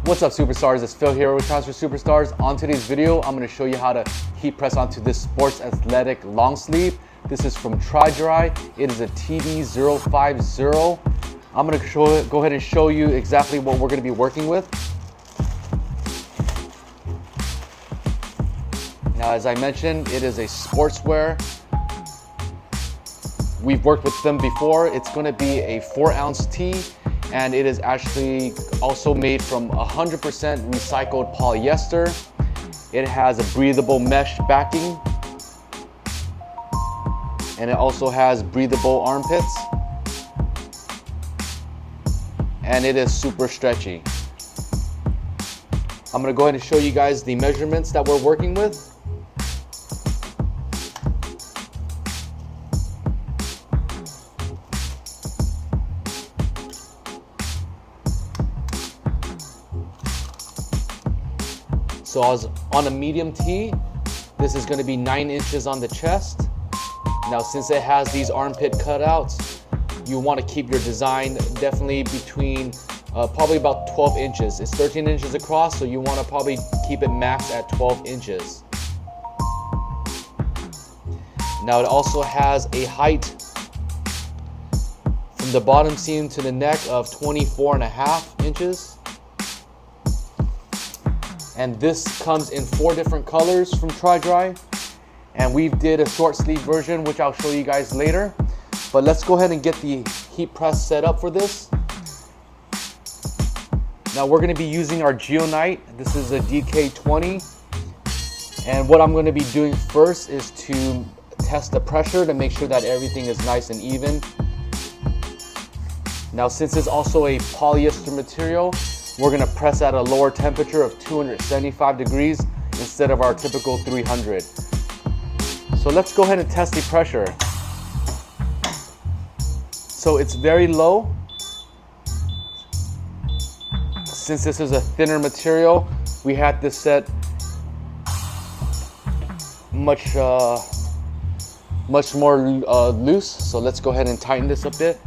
What's up, superstars? It's Phil here with Transfer Superstars. On today's video, I'm going to show you how to heat press onto this sports athletic long sleeve. This is from TRIDRI. It is a TD050. I'm going to go ahead and show you exactly what we're going to be working with. Now, as I mentioned, it is a sportswear. We've worked with them before. It's going to be a 4-ounce tee, and it is actually also made from 100% recycled polyester. It has a breathable mesh backing, and it also has breathable armpits, and it is super stretchy. I'm going to go ahead and show you guys the measurements that we're working with. So on a medium tee, this is going to be 9 inches on the chest. Now, since it has these armpit cutouts, you want to keep your design definitely between probably about 12 inches. It's 13 inches across, so you want to probably keep it max at 12 inches. Now, it also has a height from the bottom seam to the neck of 24.5 inches. And this comes in 4 different colors from TRIDRI, and we did a short sleeve version, which I'll show you guys later. But let's go ahead and get the heat press set up for this. Now we're going to be using our Geonite. This is a DK20, and what I'm going to be doing first is to test the pressure to make sure that everything is nice and even. Now, since it's also a polyester material, we're going to press at a lower temperature of 275 degrees instead of our typical 300. So let's go ahead and test the pressure. So it's very low. Since this is a thinner material, we had this set much more loose. So let's go ahead and tighten this a bit.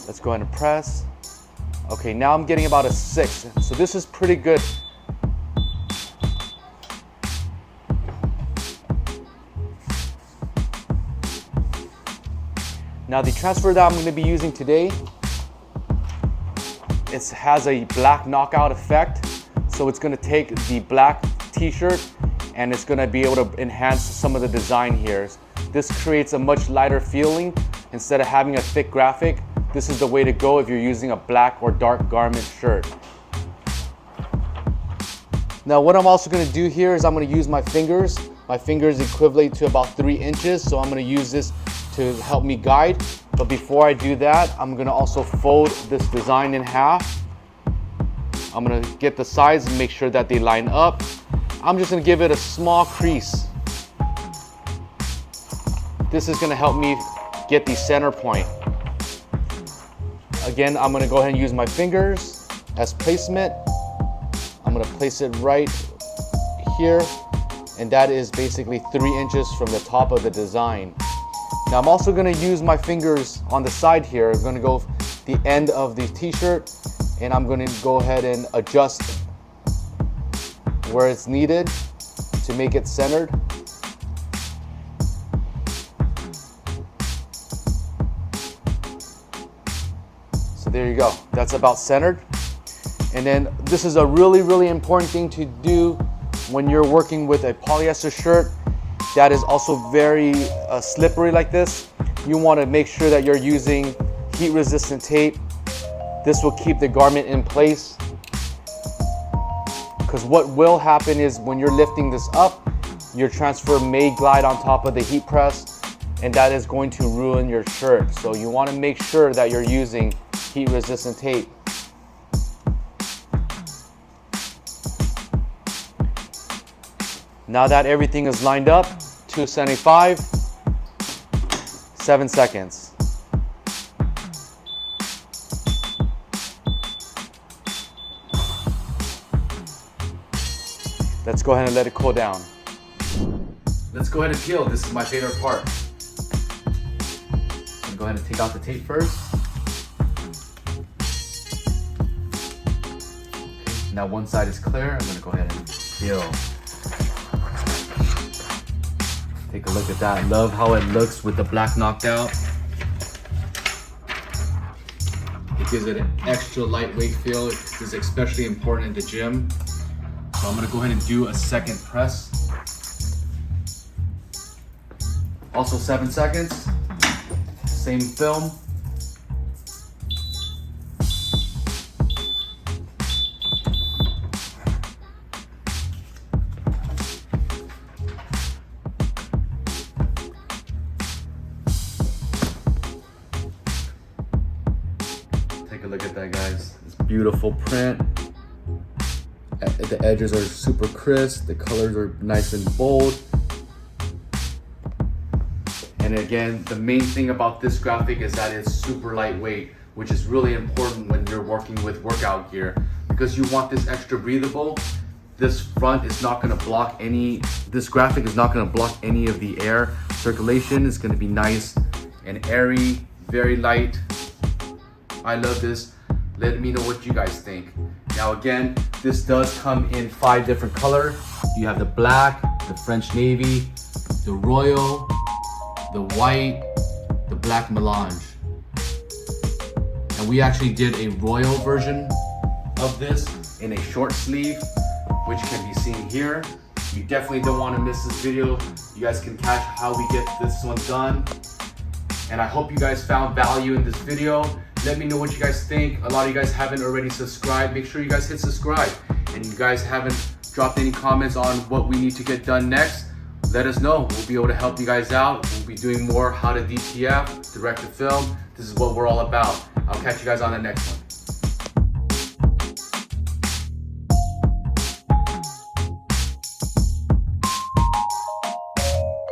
Let's go ahead and press. Okay, now I'm getting about a 6, so this is pretty good. Now the transfer that I'm going to be using today, it has a black knockout effect, so it's going to take the black t-shirt and it's going to be able to enhance some of the design here. This creates a much lighter feeling instead of having a thick graphic. This is the way to go if you're using a black or dark garment shirt. Now what I'm also going to do here is I'm going to use my fingers. My fingers equivalent to about 3 inches, so I'm going to use this to help me guide. But before I do that, I'm going to also fold this design in half. I'm going to get the sides and make sure that they line up. I'm just going to give it a small crease. This is going to help me get the center point. Again, I'm going to go ahead and use my fingers as placement. I'm going to place it right here, and that is basically 3 inches from the top of the design. Now I'm also going to use my fingers on the side here. I'm going to go the end of the t-shirt, and I'm going to go ahead and adjust where it's needed to make it centered. So there you go, that's about centered. And then this is a really important thing to do when you're working with a polyester shirt that is also very slippery like this. You want to make sure that you're using heat resistant tape. This will keep the garment in place, because what will happen is when you're lifting this up, your transfer may glide on top of the heat press, and that is going to ruin your shirt. So you want to make sure that you're using heat resistant tape. Now that everything is lined up, 275, 7 seconds. Let's go ahead and let it cool down. Let's go ahead and peel. This is my favorite part. Go ahead and take out the tape first. Now one side is clear, I'm gonna go ahead and fill. Take a look at that. Love how it looks with the black knocked out. It gives it an extra lightweight feel. This is especially important in the gym. So I'm gonna go ahead and do a second press. Also 7 seconds, same film. Take a look at that, guys. It's beautiful print. The edges are super crisp. The colors are nice and bold. And again, the main thing about this graphic is that it's super lightweight, which is really important when you're working with workout gear, because you want this extra breathable. This front is not gonna block this graphic is not gonna block any of the air circulation. It's gonna be nice and airy, very light. I love this. Let me know what you guys think. Now again, this does come in 5 different colors. You have the black, the French navy, the royal, the white, the black melange. And we actually did a royal version of this in a short sleeve, which can be seen here. You definitely don't want to miss this video. You guys can catch how we get this one done. And I hope you guys found value in this video. Let me know what you guys think. A lot of you guys haven't already subscribed. Make sure you guys hit subscribe. And you guys haven't dropped any comments on what we need to get done next. Let us know. We'll be able to help you guys out. We'll be doing more how to DTF, direct to film. This is what we're all about. I'll catch you guys on the next one.